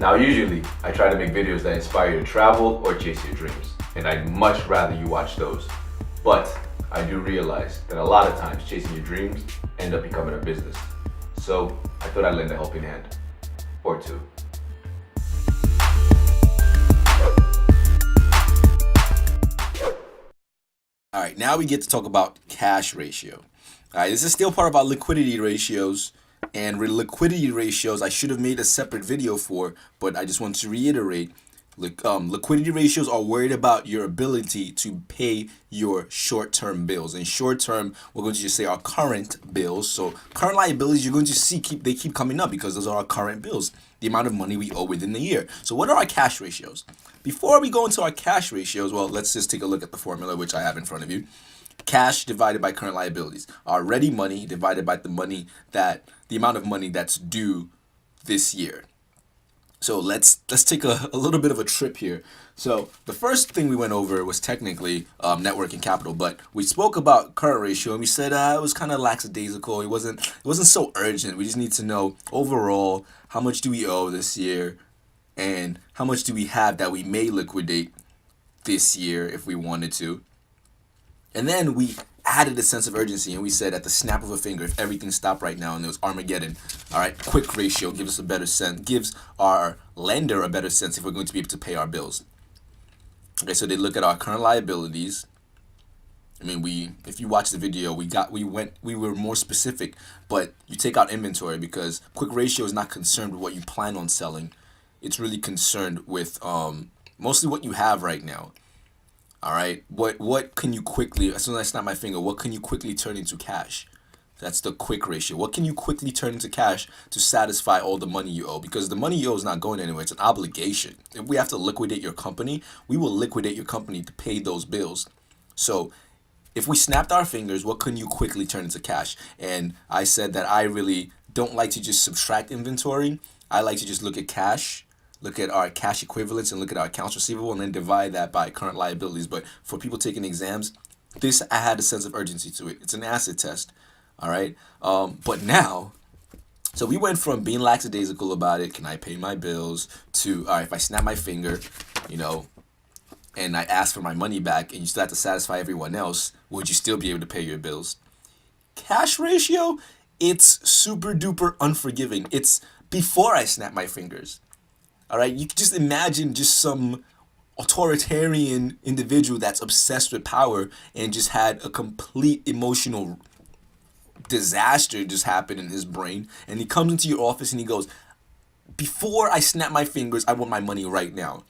Now, usually, I try to make videos that inspire you to travel or chase your dreams, and I'd much rather you watch those. But I do realize that a lot of times chasing your dreams end up becoming a business. So I thought I'd lend a helping hand, or two. All right, now we get to talk about cash ratio. All right, this is still part of our liquidity ratios. And liquidity ratios, I should have made a separate video for, but I just want to reiterate, liquidity ratios are worried about your ability to pay your short-term bills. And short-term, we're going to just say our current bills. So current liabilities, you're going to see they keep coming up because those are our current bills, the amount of money we owe within the year. So what are our cash ratios? Before we go into our cash ratios, well, let's just take a look at the formula, which I have in front of you. Cash divided by current liabilities. Our ready money divided by the amount of money that's due this year. So let's take a little bit of a trip here. So the first thing we went over was technically net working capital, but we spoke about current ratio and we said it was kind of lackadaisical. It wasn't so urgent. We just need to know overall how much do we owe this year and how much do we have that we may liquidate this year if we wanted to. And then we added a sense of urgency and we said at the snap of a finger, if everything stopped right now and there was Armageddon, all right, quick ratio gives us a better sense, gives our lender a better sense if we're going to be able to pay our bills. Okay, so they look at our current liabilities. I mean, if you watch the video, we were more specific, but you take out inventory because quick ratio is not concerned with what you plan on selling. It's really concerned with mostly what you have right now. All right, what can you quickly, as soon as I snap my finger, what can you quickly turn into cash? That's the quick ratio. What can you quickly turn into cash to satisfy all the money you owe? Because the money you owe is not going anywhere. It's an obligation. If we have to liquidate your company, we will liquidate your company to pay those bills. So if we snapped our fingers, what can you quickly turn into cash? And I said that I really don't like to just subtract inventory. I like to just look at cash, look at our cash equivalents and look at our accounts receivable and then divide that by current liabilities. But for people taking exams, I had a sense of urgency to it. It's an acid test. All right. But now, so we went from being lackadaisical about it, can I pay my bills, to, all right, if I snap my finger, and I ask for my money back and you still have to satisfy everyone else, would you still be able to pay your bills? Cash ratio, it's super duper unforgiving. It's before I snap my fingers. All right, you can just imagine just some authoritarian individual that's obsessed with power and just had a complete emotional disaster just happen in his brain. And he comes into your office and he goes, before I snap my fingers, I want my money right now.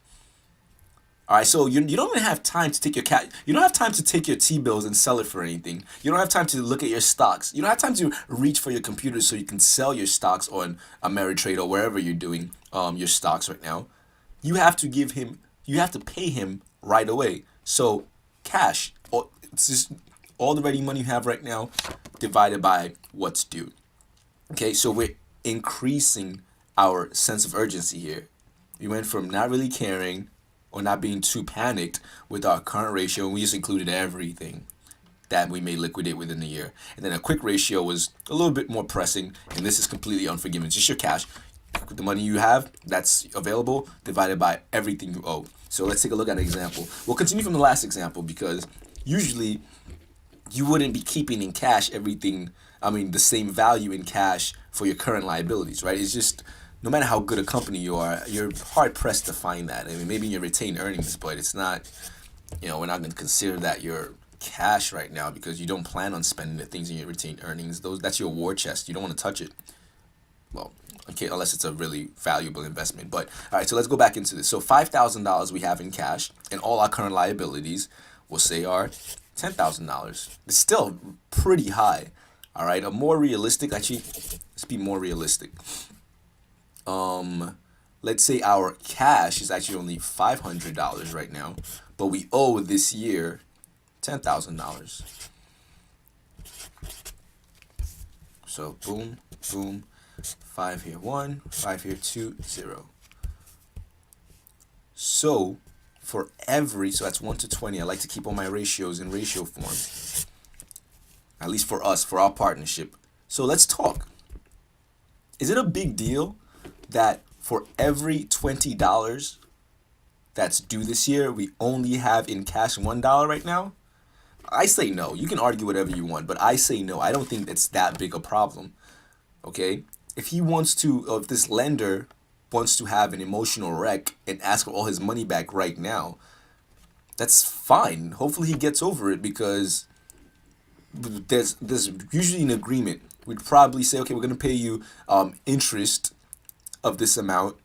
All right, so you don't even have time to take you don't have time to take your T-bills and sell it for anything. You don't have time to look at your stocks. You don't have time to reach for your computer so you can sell your stocks on Ameritrade or wherever you're doing your stocks right now. You have to pay him right away. So cash, it's just all the ready money you have right now divided by what's due. Okay, so we're increasing our sense of urgency here. We went from not really caring or not being too panicked with our current ratio, and we just included everything that we may liquidate within the year. And then a quick ratio was a little bit more pressing, and this is completely unforgiving. It's just your cash, the money you have that's available, divided by everything you owe. So let's take a look at an example. We'll continue from the last example because usually you wouldn't be keeping in cash the same value in cash for your current liabilities, right? It's just, no matter how good a company you are, you're hard pressed to find that. I mean, maybe in your retained earnings, but it's not, we're not going to consider that your cash right now because you don't plan on spending the things in your retained earnings. That's your war chest. You don't want to touch it. Well, okay, unless it's a really valuable investment. But all right, so let's go back into this. So $5,000 we have in cash, and all our current liabilities, we'll say, are $10,000. It's still pretty high. All right, let's be more realistic. Let's say our cash is actually only $500 right now, but we owe this year $10,000. So boom, boom, 5 here, 1, 5 here, 2, 0. So so that's 1 to 20. I like to keep all my ratios in ratio form, at least for us, for our partnership. So let's talk. Is it a big deal that for every $20 that's due this year, we only have in cash $1 right now, I say no. You can argue whatever you want, but I say no. I don't think it's that big a problem. Okay? If this lender wants to have an emotional wreck and ask for all his money back right now, that's fine. Hopefully he gets over it, because there's usually an agreement. We'd probably say, okay, we're going to pay you interest of this amount.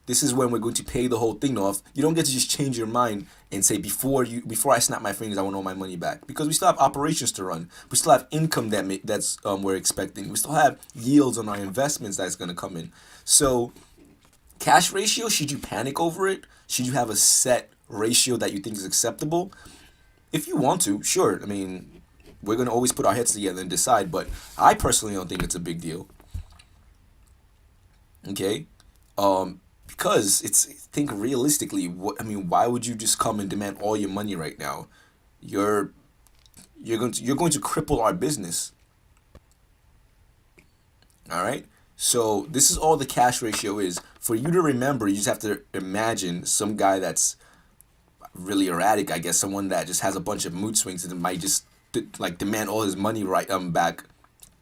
This is when we're going to pay the whole thing off. You don't get to just change your mind and say, before I snap my fingers, I want all my money back. Because we still have operations to run. We still have income that's we're expecting. We still have yields on our investments that's going to come in. So cash ratio, should you panic over it? Should you have a set ratio that you think is acceptable? If you want to, sure. I mean, we're going to always put our heads together and decide. But I personally don't think it's a big deal. Okay? Because think realistically, why would you just come and demand all your money right now? You're going to cripple our business. All right? So this is all the cash ratio is. For you to remember, you just have to imagine some guy that's really erratic, I guess, someone that just has a bunch of mood swings and might just demand all his money back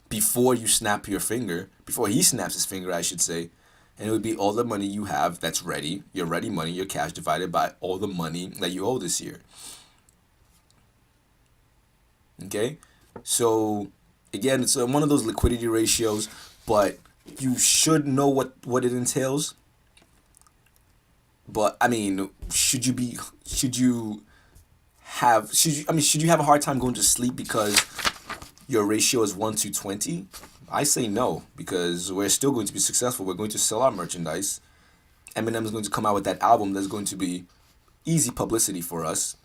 before you snap your finger, before he snaps his finger, I should say. And it would be all the money you have that's ready, your ready money, your cash, divided by all the money that you owe this year. Okay? So, again, it's one of those liquidity ratios, but you should know what it entails. But, should you have a hard time going to sleep because your ratio is 1 to 20? I say no, because we're still going to be successful. We're going to sell our merchandise. Eminem is going to come out with that album that's going to be easy publicity for us.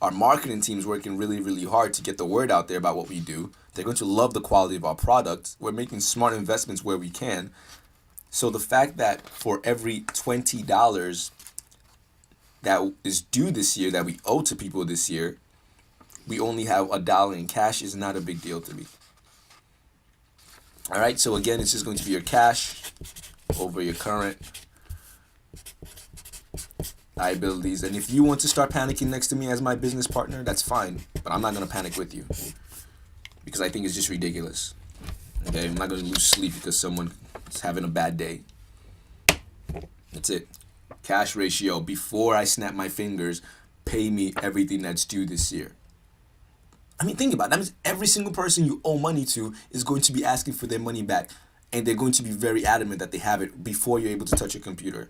Our marketing team is working really, really hard to get the word out there about what we do. They're going to love the quality of our product. We're making smart investments where we can. So the fact that for every $20 that is due this year, that we owe to people this year, we only have $1 in cash is not a big deal to me. All right, so again, it's just going to be your cash over your current liabilities. And if you want to start panicking next to me as my business partner, that's fine. But I'm not going to panic with you, because I think it's just ridiculous. Okay, I'm not going to lose sleep because someone is having a bad day. That's it. Cash ratio, before I snap my fingers, pay me everything that's due this year. Think about it. That means every single person you owe money to is going to be asking for their money back. And they're going to be very adamant that they have it before you're able to touch your computer.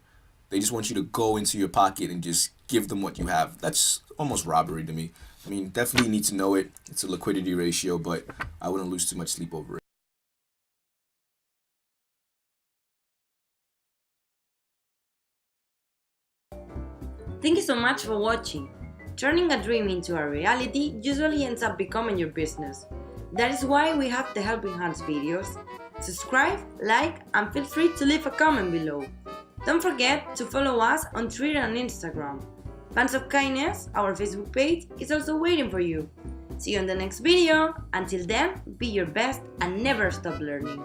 They just want you to go into your pocket and just give them what you have. That's almost robbery to me. Definitely need to know it. It's a liquidity ratio, but I wouldn't lose too much sleep over it. Thank you so much for watching. Turning a dream into a reality usually ends up becoming your business. That is why we have the Helping Hands videos. Subscribe, like, and feel free to leave a comment below. Don't forget to follow us on Twitter and Instagram. Fans of Kindness, our Facebook page, is also waiting for you. See you in the next video. Until then, be your best and never stop learning.